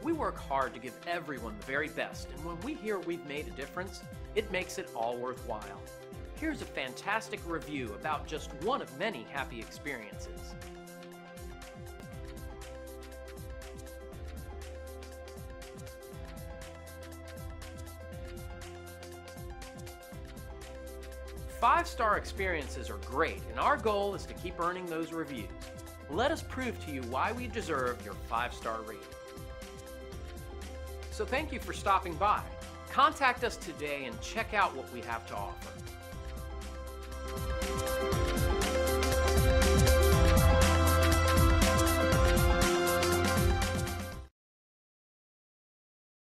We work hard to give everyone the very best, and when we hear we've made a difference, it makes it all worthwhile. Here's a fantastic review about just one of many happy experiences. Five-star experiences are great, and our goal is to keep earning those reviews. Let us prove to you why we deserve your 5-star rating. So thank you for stopping by. Contact us today and check out what we have to offer.